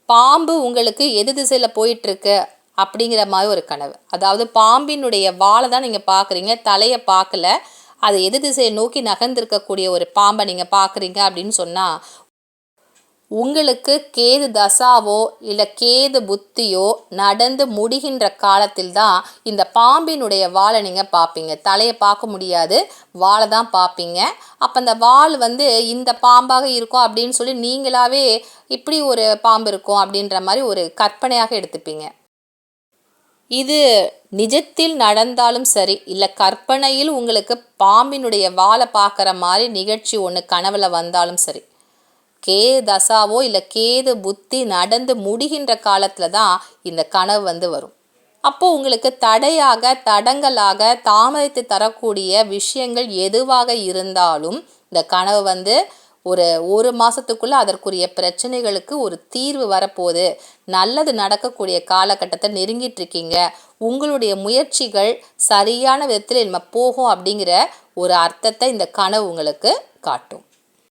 பாம்பு உங்களுக்கு எது திசையில் போயிட்டுருக்கு அப்படிங்கிற மாதிரி ஒரு கனவு. அதாவது பாம்பினுடைய வாலை தான் நீங்கள் பார்க்குறீங்க, தலையை பார்க்கல. அது எது திசையை நோக்கி நகர்ந்திருக்கக்கூடிய ஒரு பாம்பை நீங்கள் பார்க்குறீங்க அப்படின்னு சொன்னால், உங்களுக்கு கேது தசாவோ இல்லை கேது புத்தியோ நடந்து முடிகின்ற காலத்தில் தான் இந்த பாம்பினுடைய வாலை நீங்கள் பார்ப்பீங்க. தலையை பார்க்க முடியாது, வாலை தான் பார்ப்பீங்க. அப்போ அந்த வால் இந்த பாம்பாக இருக்கும் அப்படின்னு சொல்லி நீங்களாவே இப்படி ஒரு பாம்பு இருக்கும் அப்படின்ற மாதிரி ஒரு கற்பனையாக எடுத்துப்பீங்க. இது நிஜத்தில் நடந்தாலும் சரி, இல்லை கற்பனையில் உங்களுக்கு பாம்பினுடைய வாலை பார்க்குற மாதிரி நிகழ்ச்சி ஒன்று கனவுல வந்தாலும் சரி, கேது தசாவோ இல்லை கேது புத்தி நடந்து முடிகின்ற காலத்தில் தான் இந்த கனவு வரும். அப்போது உங்களுக்கு தடங்கலாக தாமதித்து தரக்கூடிய விஷயங்கள் எதுவாக இருந்தாலும் இந்த கனவு ஒரு மாதத்துக்குள்ளே அதற்குரிய பிரச்சனைகளுக்கு ஒரு தீர்வு வரப்போகுது, நல்லது நடக்கக்கூடிய காலகட்டத்தை நெருங்கிட்டு இருக்கீங்க, உங்களுடைய முயற்சிகள் சரியான விதத்தில் நம்ம போகும் அப்படிங்கிற ஒரு அர்த்தத்தை இந்த கனவு உங்களுக்கு காட்டும்.